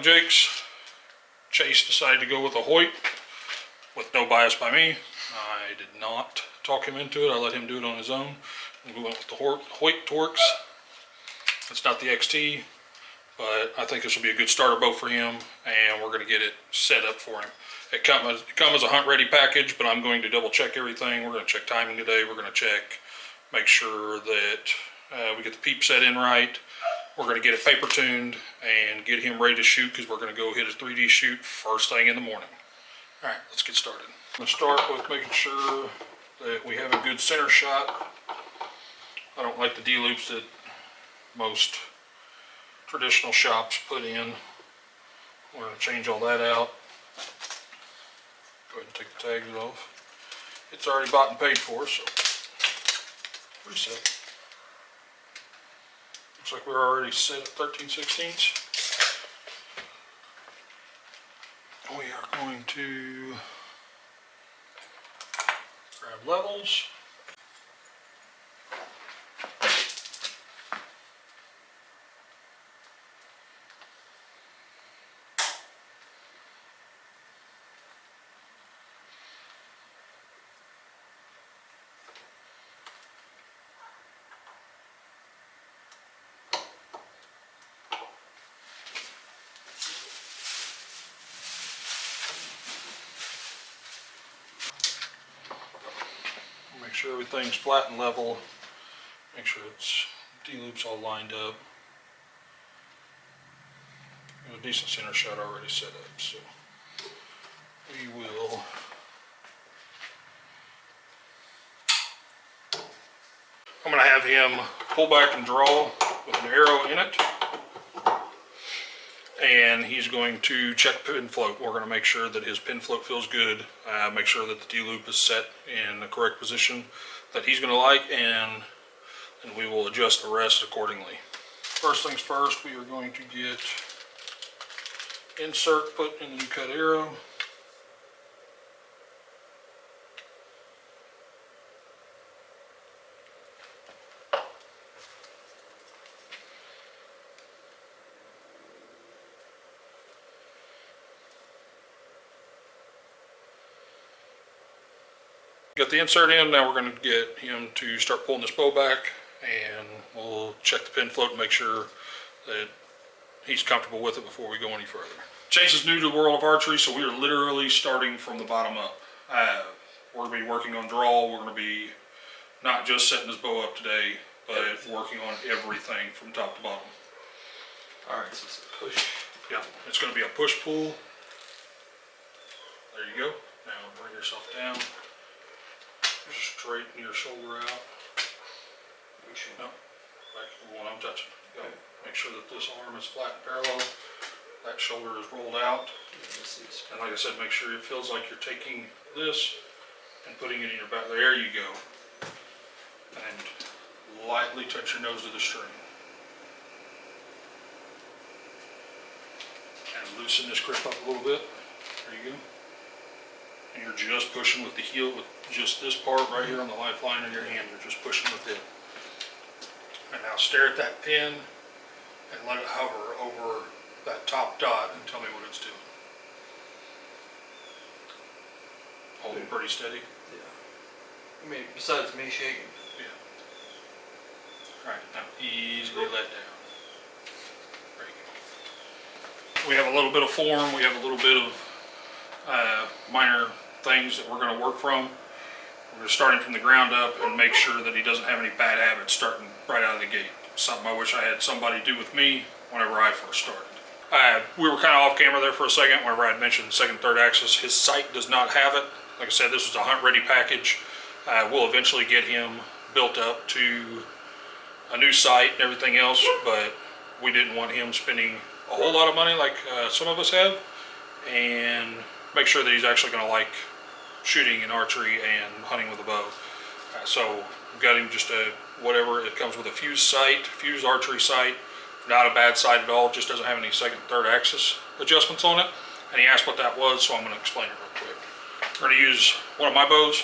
talking Jakes. Chase decided to go with a Hoyt with no bias by me. I did not talk him into it. I let him do it on his own. We went with the Hoyt Torx. It's not the XT, but I think this will be a good starter bow for him, and we're going to get it set up for him. It comes as a hunt ready package, but I'm going to double check everything. We're going to check timing today. We're going to make sure that we get the peep set in right. We're going to get it paper tuned and get him ready to shoot, because we're going to go hit a 3D shoot first thing in the morning. All right, let's get started. I'm going to start with making sure that we have a good center shot. I don't like the D-loops that most traditional shops put in. We're going to change all that out. Go ahead and take the tags off. It's already bought and paid for, so reset. Looks like we're already set at 13/16. We are going to grab levels. Make sure everything's flat and level. Make sure it's D-loops all lined up. Got a decent center shot already set up, so we will I'm going to have him pull back and draw with an arrow in it, and he's going to check pin float. We're going to make sure that his pin float feels good, make sure that the D-loop is set in the correct position that he's going to like, and we will adjust the rest accordingly. First things first, we are going to get insert put in the new cut arrow. Got the insert in. Now we're going to get him to start pulling this bow back, and we'll check the pin float and make sure that he's comfortable with it before we go any further. Chase is new to the world of archery, so we are literally starting from the bottom up. We're going to be working on draw. We're going to be not just setting his bow up today, but working on everything from top to bottom. Alright, so it's a push. Yeah, it's going to be a push-pull. There you go. Now bring yourself down. Straighten your shoulder out. No, back to the one I'm touching. Go. Make sure that this arm is flat and parallel. That shoulder is rolled out. And like I said, make sure it feels like you're taking this and putting it in your back. There you go. And lightly touch your nose to the string. And loosen this grip up a little bit. There you go. And you're just pushing with the heel, with just this part right here on the lifeline of your hand. You're just pushing with it. And now stare at that pin and let it hover over that top dot and tell me what it's doing. Hold it pretty steady. Yeah. I mean, besides me shaking. Yeah. All right, now easily let down. There you go. We have a little bit of form. We have a little bit of minor things that we're going to work from. We're starting from the ground up and make sure that he doesn't have any bad habits starting right out of the gate. Something I wish I had somebody do with me whenever I first started. We were kind of off camera there for a second whenever I had mentioned second, third axis. His sight does not have it. Like I said, this was a hunt ready package. We'll eventually get him built up to a new sight and everything else, but we didn't want him spending a whole lot of money like some of us have, and make sure that he's actually going to like shooting and archery and hunting with a bow. So we've got him just a whatever. It comes with a fused archery sight. Not a bad sight at all. Just doesn't have any second, third axis adjustments on it. And he asked what that was, so I'm going to explain it real quick. We're going to use one of my bows.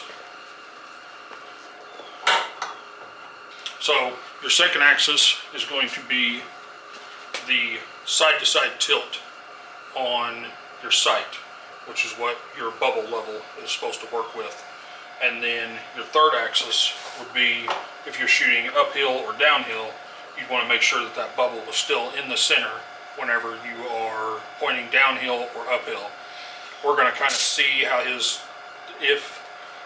So your second axis is going to be the side-to-side tilt on your sight, which is what your bubble level is supposed to work with. And then your third axis would be, if you're shooting uphill or downhill, you'd want to make sure that that bubble was still in the center whenever you are pointing downhill or uphill. We're going to kind of see how if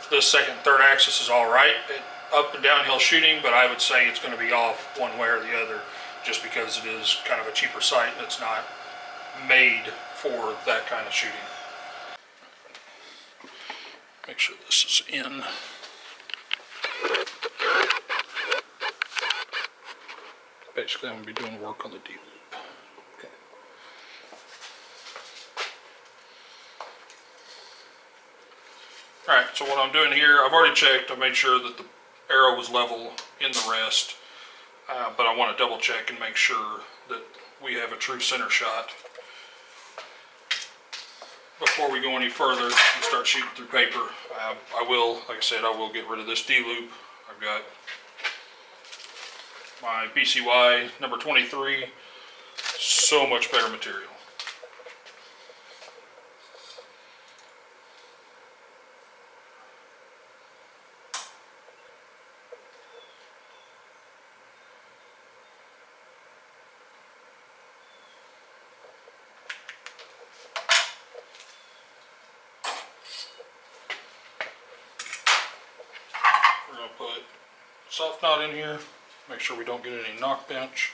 this second, third axis is all right at up and downhill shooting, but I would say it's going to be off one way or the other, just because it is kind of a cheaper sight and it's not made for that kind of shooting. Make sure this is in. Basically, I'm going to be doing work on the D loop. Okay. Alright, so what I'm doing here, I've already checked. I made sure that the arrow was level in the rest, but I want to double check and make sure that we have a true center shot before we go any further and start shooting through paper. I will, like I said, I will get rid of this D loop. I've got my BCY number 23, so much better material. We're going to put soft knot in here, make sure we don't get any knock bench.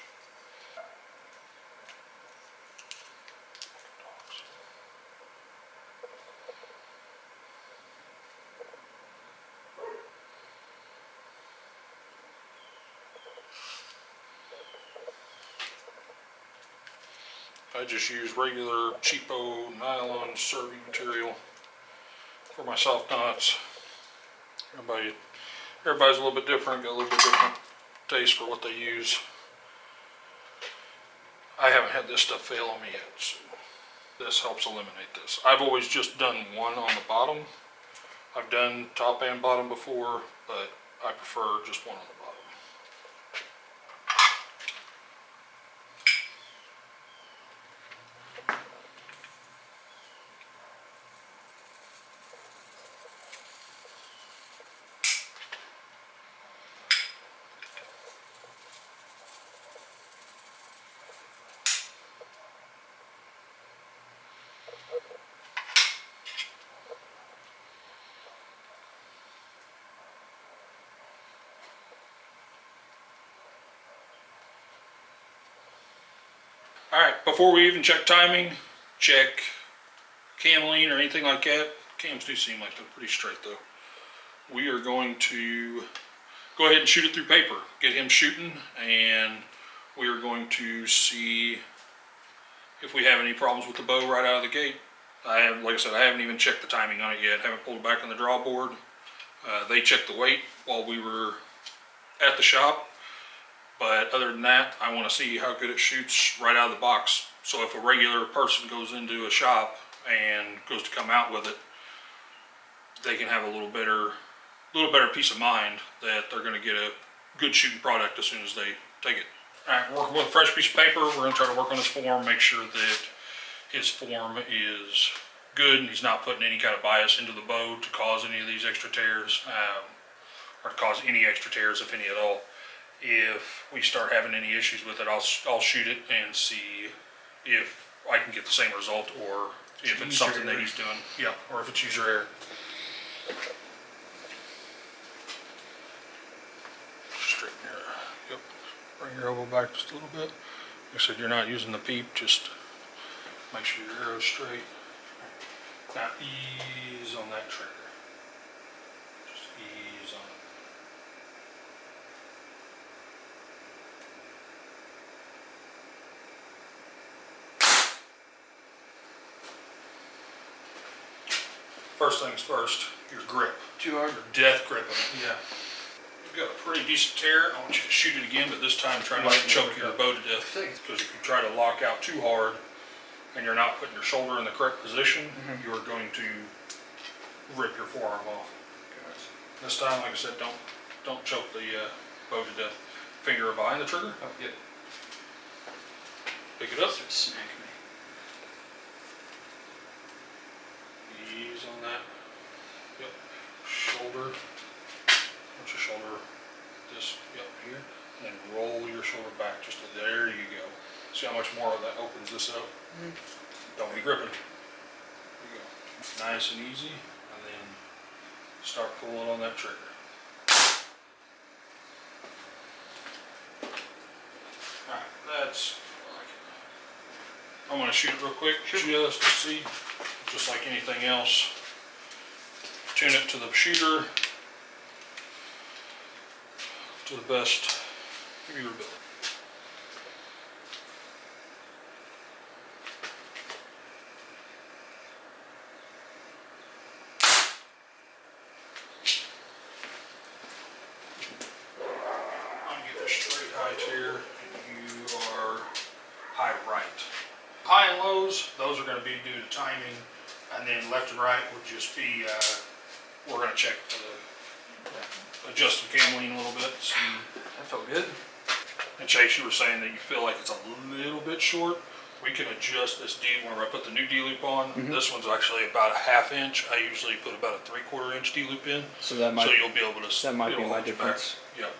I just use regular cheapo nylon serving material for my soft knots. Everybody's a little bit different, got a little bit different taste for what they use. I haven't had this stuff fail on me yet, so this helps eliminate this. I've always just done one on the bottom. I've done top and bottom before, but I prefer just one on the bottom. Alright, before we even check timing, check cam lean or anything like that. Cams do seem like they're pretty straight though. We are going to go ahead and shoot it through paper. Get him shooting, and we are going to see if we have any problems with the bow right out of the gate. Like I said, I haven't even checked the timing on it yet. Haven't pulled it back on the draw board. They checked the weight while we were at the shop. But other than that, I want to see how good it shoots right out of the box. So if a regular person goes into a shop and goes to come out with it, they can have a little better peace of mind that they're going to get a good shooting product as soon as they take it. All right, working with a fresh piece of paper. We're going to try to work on his form, make sure that his form is good and he's not putting any kind of bias into the bow to cause any of these extra tears, or to cause any extra tears, if any at all. If we start having any issues with it, I'll shoot it and see if I can get the same result, or if it's something that he's doing. Yeah, or if it's user error. Straighten your, yep. Bring your elbow back just a little bit. Like I said, you're not using the peep, just make sure your arrow's straight. Now ease on that trigger. Just ease on it. First things first, your grip. Your death grip on it. Yeah. You've got a pretty decent tear. I want you to shoot it again, but this time try not to choke your bow to death. Because if you try to lock out too hard and you're not putting your shoulder in the correct position, you're going to rip your forearm off. This time, like I said, don't choke the bow to death. Finger behind the trigger. Oh, yeah. Pick it up. Smack me. Ease on that. Yep. Shoulder. What's your shoulder? Just, yep, here. And then roll your shoulder back just to, there you go. See how much more of that opens this up? Don't be gripping. There you go. Nice and easy. And then start pulling on that trigger. Alright, that's, I'm going to shoot it real quick just to see, just like anything else. Tune it to the shooter to the best of your ability. I'm getting straight height here, and you are high right. High and lows, those are going to be due to timing, and then left and right would just be, we're going to check the, adjust the cam lean a little bit, see. That felt good. And Chase, you were saying that you feel like it's a little bit short. We can adjust this D when I put the new D loop on. This one's actually about a 1/2 inch. I usually put about a 3/4 inch D loop in. So that might, So you'll be able to. that might be it'll my hold you difference. back. Yep.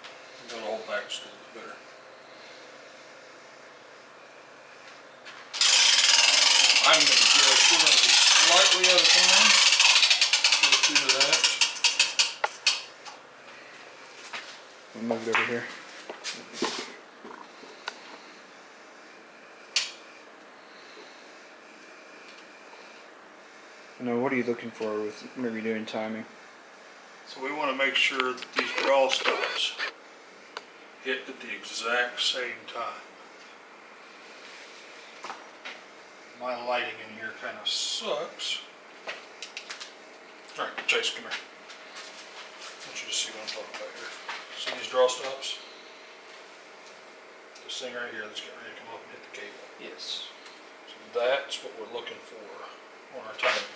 It'll hold back just a little bit better. I'm going to just, we're going to be slightly out of time. Just due to that. I'll move it over here. Now, what are you looking for with whenever you're doing timing? So we want to make sure that these draw stops hit at the exact same time. My lighting in here kind of sucks. Alright, Chase, come here. I want you to see what I'm talking about here. See these draw stops? This thing right here that's getting ready to come up and hit the cable. Yes. So that's what we're looking for on our timing.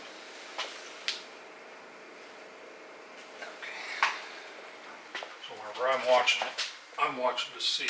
So whenever I'm watching it, I'm watching to see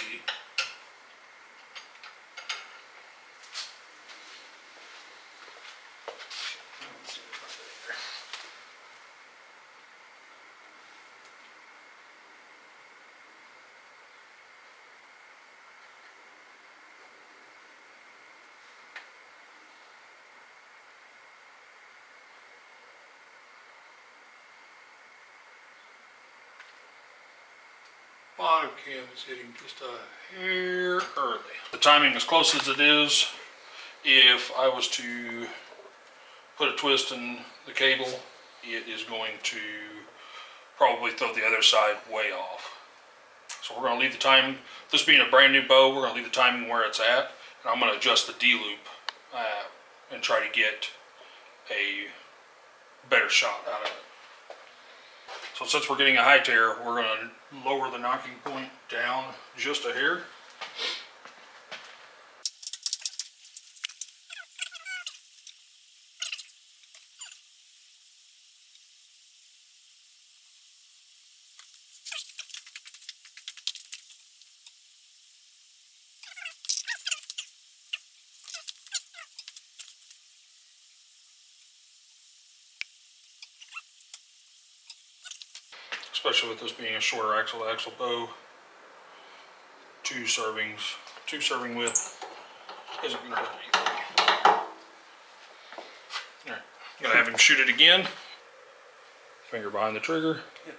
bottom cam is hitting just a hair early. The timing, as close as it is, if I was to put a twist in the cable, it is going to probably throw the other side way off. So we're going to leave the timing, this being a brand new bow, we're going to leave the timing where it's at, and I'm going to adjust the D loop and try to get a better shot out of it. So since we're getting a high tear, we're going to lower the knocking point down just a hair. Especially with this being a shorter axle to axle bow, two serving width isn't going to hurt anything. Alright, I'm going to have him shoot it again. Finger behind the trigger. Yep.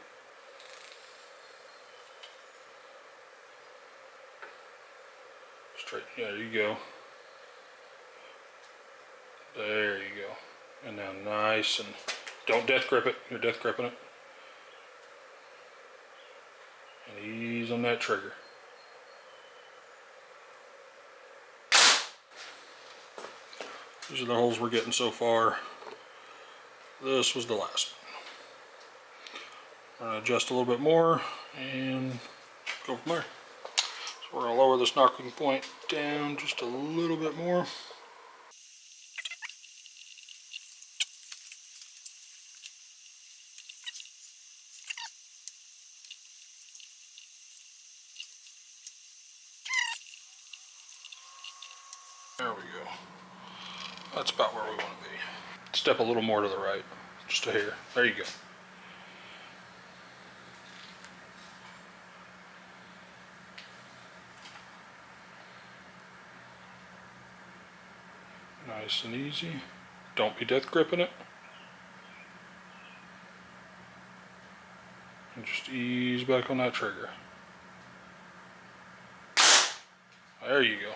Straight, yeah, there you go. There you go. And now nice, and don't death grip it, you're death gripping it. And ease on that trigger. These are the holes we're getting so far. This was the last one. We're going to adjust a little bit more and go from there. So we're going to lower this knocking point down just a little bit more. There we go. That's about where we want to be. Step a little more to the right, just a hair. There you go. Nice and easy. Don't be death gripping it. And just ease back on that trigger. There you go.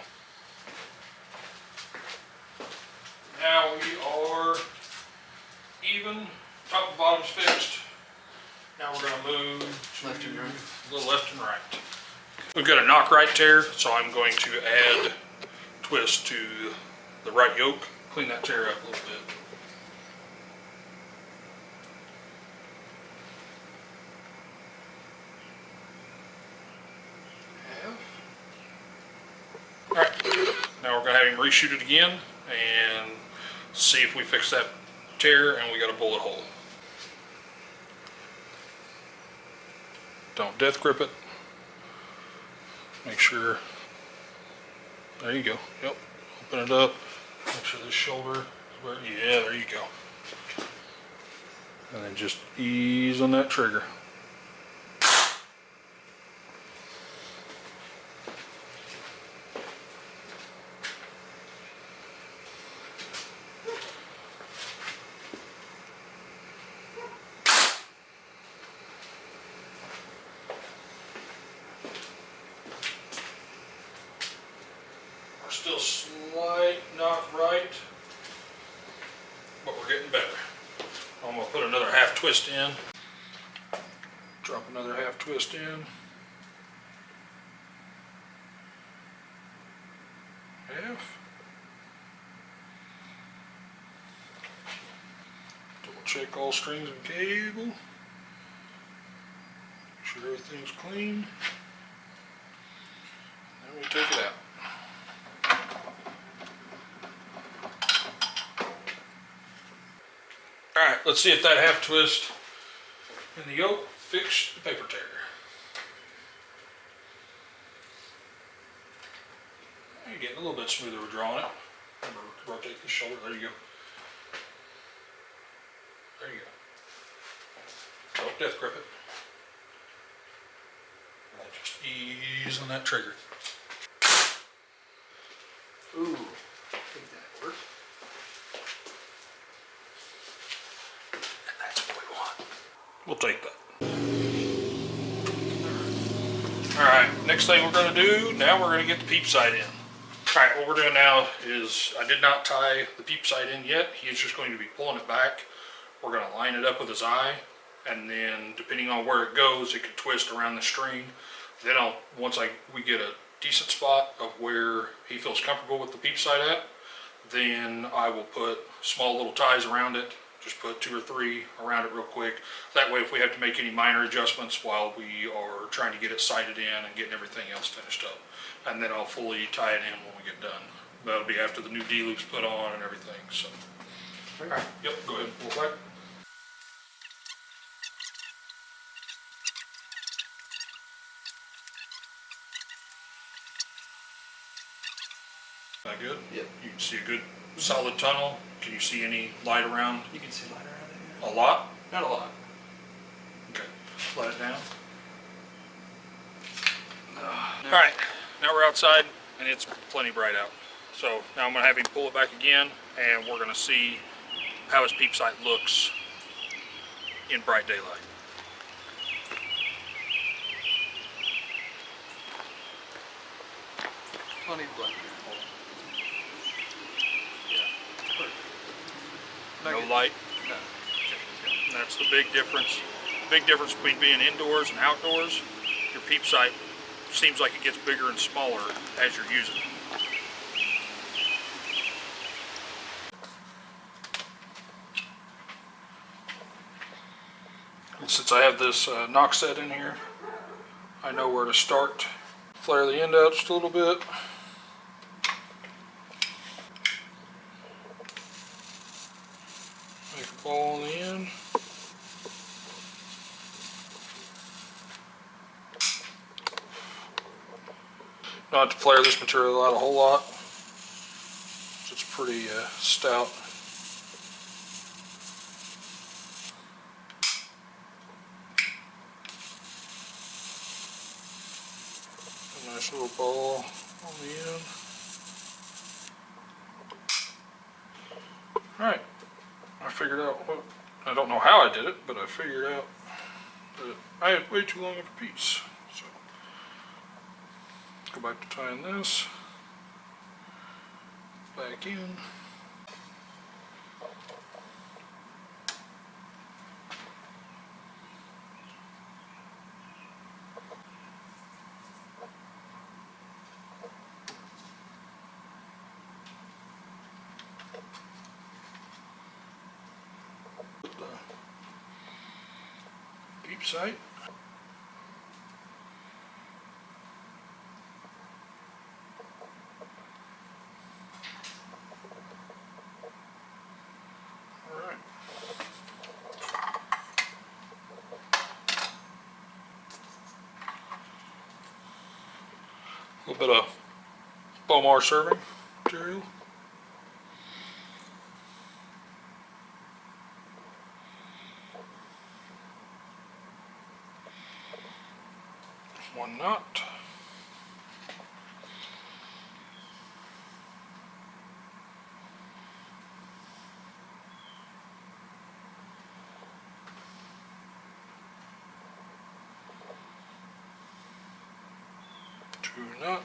Now we are even. Top and bottom's fixed. Now we're going to move Left and right. a little left and right. We've got a knock right tear, so I'm going to add twist to the right yoke. Clean that tear up a little bit. Alright, now we're going to have him reshoot it again and see if we fix that tear and we got a bullet hole. Don't death grip it. Make sure, there you go, yep, open it up, make sure this shoulder is where, yeah, there you go. And then just ease on that trigger. We're still slight not right, but we're getting better. I'm gonna put another half twist in. Drop another half twist in. Half. Double check all strings and cable. Make sure everything's clean. Then we take it out. Alright, let's see if that half twist in the yoke fixed the paper tear. You're getting a little bit smoother with drawing it. Remember, rotate the shoulder. There you go. There you go. Don't death grip it. And just ease on that trigger. Ooh, I think that worked. And that's what we want. We'll take that. Alright, next thing we're going to do, now we're going to get the peep sight in. Alright, what we're doing now is, I did not tie the peep sight in yet. He is just going to be pulling it back. We're going to line it up with his eye, and then depending on where it goes, it could twist around the string. Then once we get a decent spot of where he feels comfortable with the peep sight at, then I will put small little ties around it. Just put 2 or 3 around it real quick. That way if we have to make any minor adjustments while we are trying to get it sighted in and getting everything else finished up. And then I'll fully tie it in when we get done. That'll be after the new D-loops put on and everything, so. Alright, yep, go ahead and pull back. That good? Yep. You can see a good solid tunnel. Can you see any light around? You can see light around it. Yeah. A lot? Not a lot. Okay, let it down. No. Alright, now we're outside and it's plenty bright out. So now I'm going to have him pull it back again and we're going to see how his peep sight looks in bright daylight. Plenty of black. Yeah. Not No good. light. No. And that's the big difference. The big difference between being indoors and outdoors, your peep sight seems like it gets bigger and smaller as you're using it. And since I have this knock set in here, I know where to start. Flare the end out just a little bit. Make a ball on the end. Not to flare this material out a whole lot. It's pretty stout. Nice little ball on the end. Alright, I figured out what, I don't know how I did it, but I figured out that I had way too long of a piece. So, go back to tying this, back in. Deep sight. All right. A little bit of Bomar serving material. One knot. Two knot.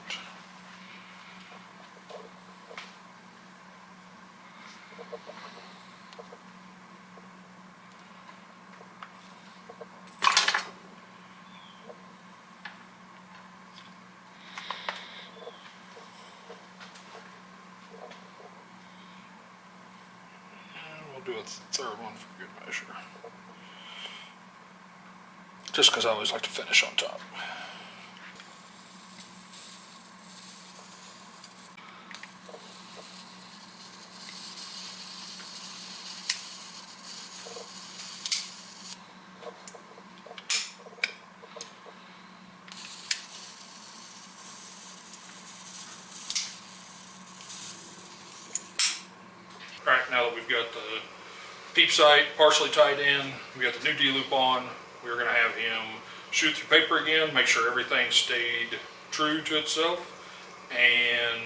Do a third one for good measure. Just because I always like to finish on top. Alright, now that we've got the peep sight partially tied in, we got the new D-loop on, we're going to have him shoot through paper again, make sure everything stayed true to itself, and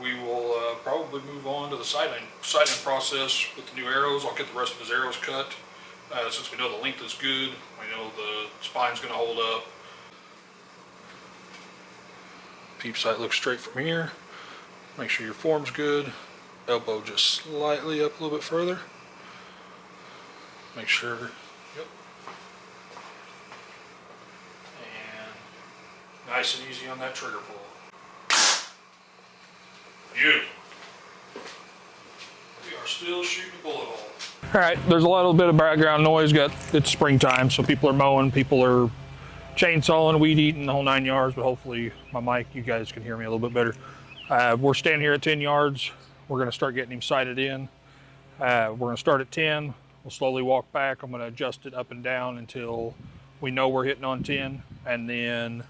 we will probably move on to the sighting process with the new arrows. I'll get the rest of his arrows cut. Since we know the length is good, we know the spine's going to hold up. Peep sight looks straight from here. Make sure your form's good. Elbow just slightly up a little bit further. Make sure, yep. And nice and easy on that trigger pull. Beautiful. We are still shooting a bullet hole. All right, there's a little bit of background noise. It's springtime, so people are mowing, people are chainsawing, weed eating, the whole 9 yards, but hopefully my mic, you guys can hear me a little bit better. We're standing here at 10 yards. We're gonna start getting him sighted in. We're gonna start at 10. We'll slowly walk back. I'm gonna adjust it up and down until we know we're hitting on 10, and then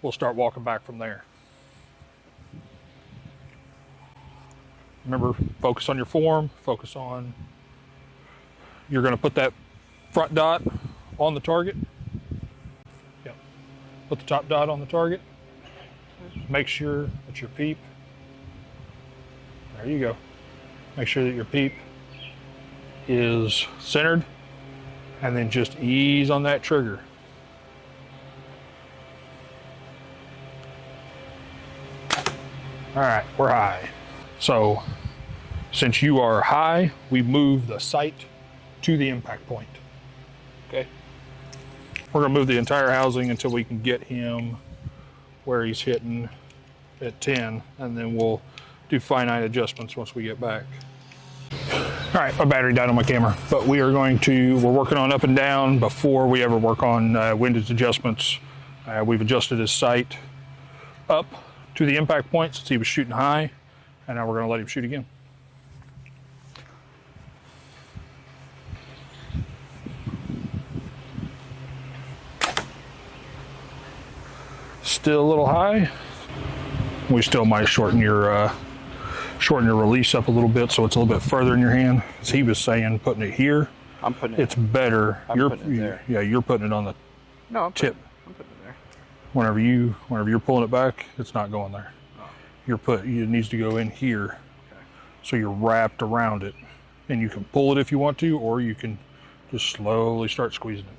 we'll start walking back from there. Remember, focus on your form, focus on, you're gonna put that front dot on the target. Yep. Put the top dot on the target. Make sure that your peep, there you go. Make sure that your peep is centered, and then just ease on that trigger. All right, we're high. So since you are high, we move the sight to the impact point. Okay. We're gonna move the entire housing until we can get him where he's hitting at 10, and then we'll do finite adjustments once we get back. All right, my battery died on my camera, but we're working on up and down before we ever work on windage adjustments. We've adjusted his sight up to the impact point since he was shooting high, and now we're gonna let him shoot again. Still a little high. We still might shorten your release up a little bit so it's a little bit further in your hand. As he was saying, putting it here, I'm putting it. It's better. I'm putting it there. Yeah, you're putting it on the No, I'm tip. I'm putting it there. whenever you're pulling it back, it's not going there. It needs to go in here. Okay. So you're wrapped around it. And you can pull it if you want to, or you can just slowly start squeezing it.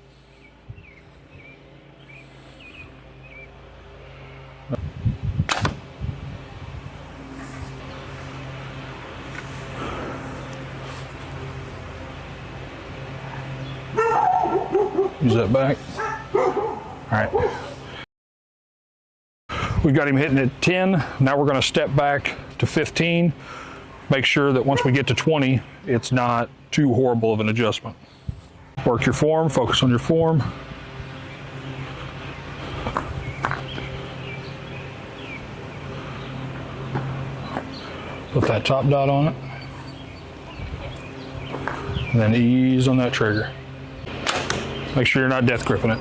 Use that back. All right. We've got him hitting at 10. Now we're going to step back to 15. Make sure that once we get to 20, it's not too horrible of an adjustment. Work your form, focus on your form. Put that top dot on it. And then ease on that trigger. Make sure you're not death gripping it.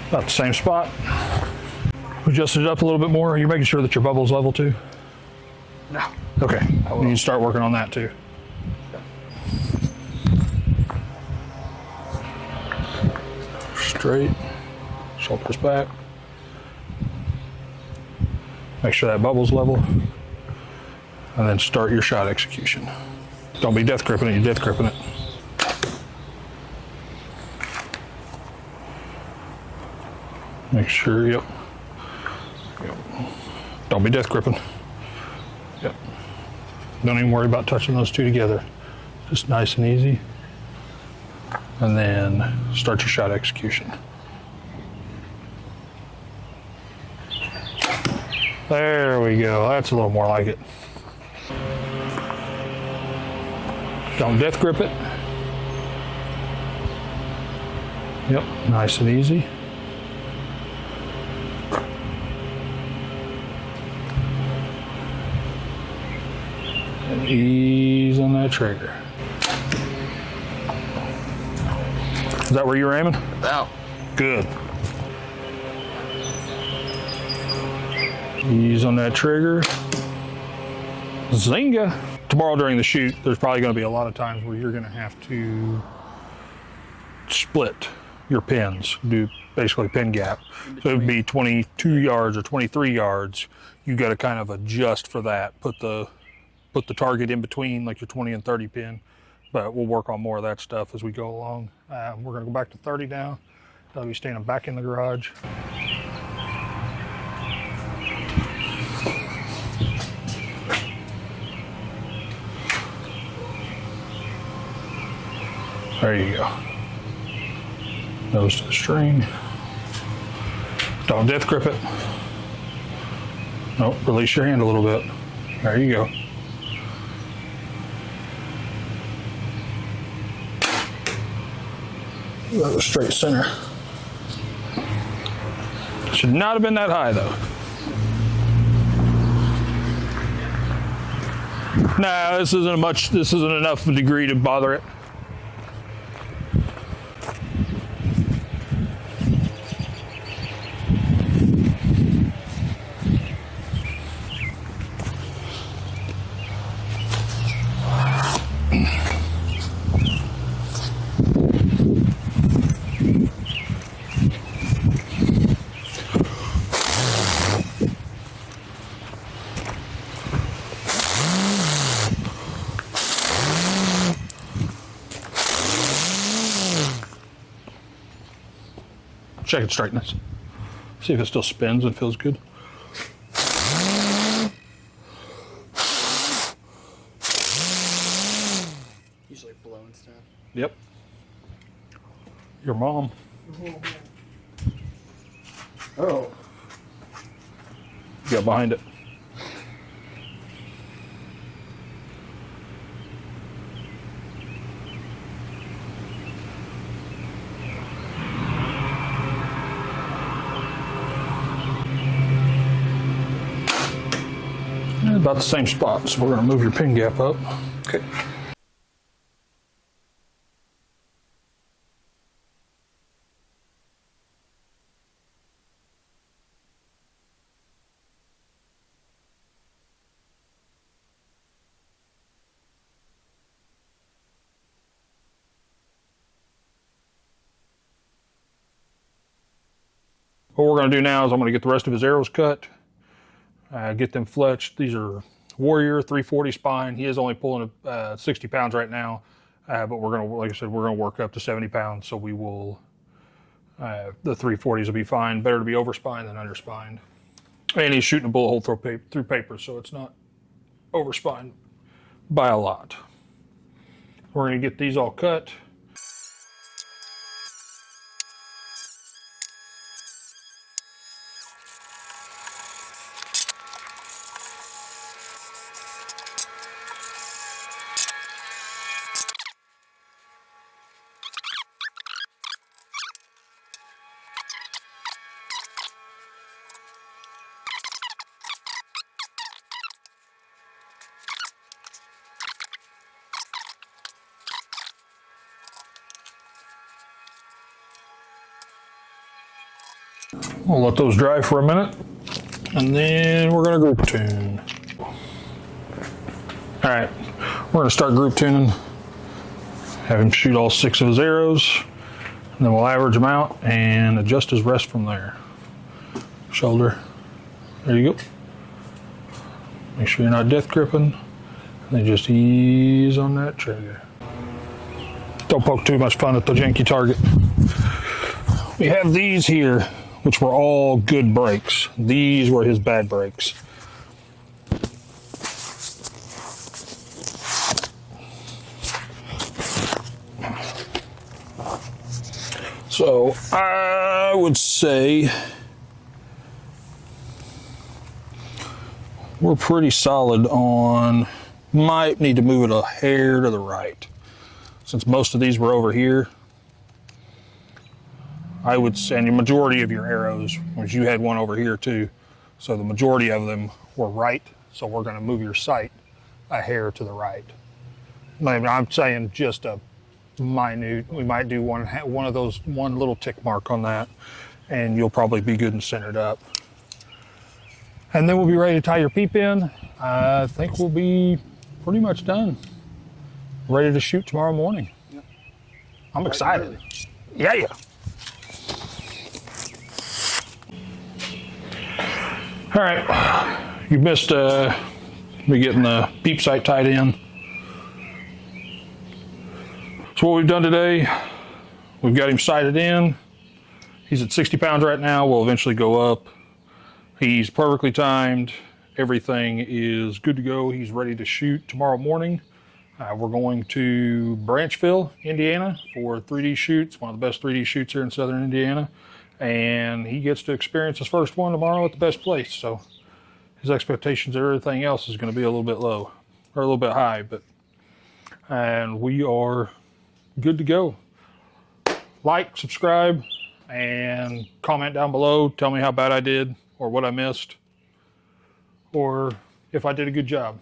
About the same spot. Adjust it up a little bit more. You're making sure that your bubble's level too? No. Okay, you need to start working on that too. Straight, shoulders back. Make sure that bubble's level. And then start your shot execution. Don't be death gripping it, you're death gripping it. Make sure, yep. Don't be death gripping. Yep. Don't even worry about touching those two together. Just nice and easy. And then start your shot execution. There we go. That's a little more like it. Don't death grip it. Yep, nice and easy. And ease on that trigger. Is that where you were aiming? About. Good. Ease on that trigger. Zinga. Tomorrow during the shoot, there's probably going to be a lot of times where you're going to have to split your pins, do basically pin gap. So it would be 22 yards or 23 yards. You got to kind of adjust for that. Put the target in between, like your 20 and 30 pin. But we'll work on more of that stuff as we go along. We're going to go back to 30 now. I'll be standing back in the garage. There you go. Nose to the string. Don't death grip it. Nope, release your hand a little bit. There you go. That was straight center. Should not have been that high though. Nah, this isn't enough of a degree to bother it. Check its straightness. See if it still spins and feels good. Usually blowing stuff. Yep. Your mom. Oh. Got behind it. About the same spot, so we're going to move your pin gap up. Okay. What we're going to do now is I'm going to get the rest of his arrows cut, get them fletched. These are Warrior 340 spine. He is only pulling 60 pounds right now, but we're going to, like I said, we're going to work up to 70 pounds. So we will, the 340s will be fine. Better to be over spine than under spine. And he's shooting a bullet hole through paper, so it's not over spine by a lot. We're going to get these all cut. We'll let those dry for a minute, and then we're going to group tune. All right, we're going to start group tuning. Have him shoot all 6 of his arrows, and then we'll average them out and adjust his rest from there. Shoulder, there you go. Make sure you're not death gripping, and then just ease on that trigger. Don't poke too much fun at the janky target. We have these here, which were all good breaks. These were his bad breaks. So I would say we're pretty solid on, might need to move it a hair to the right. Since most of these were over here, I would say, and the majority of your arrows, which you had one over here too, so the majority of them were right, so we're going to move your sight a hair to the right. I'm saying just a minute, we might do one of those, one little tick mark on that, and you'll probably be good and centered up. And then we'll be ready to tie your peep in. I think we'll be pretty much done. Ready to shoot tomorrow morning. Yep. I'm excited. Yeah, yeah. All right, you missed me getting the peep sight tied in. So what we've done today, we've got him sighted in. He's at 60 pounds right now. We'll eventually go up. He's perfectly timed. Everything is good to go. He's ready to shoot tomorrow morning. We're going to Branchville, Indiana for 3D shoots, one of the best 3D shoots here in southern Indiana. And he gets to experience his first one tomorrow at the best place. So his expectations of everything else is going to be a little bit low, or a little bit high, and we are good to go. Like, subscribe, and comment down below. Tell me how bad I did, or what I missed, or if I did a good job.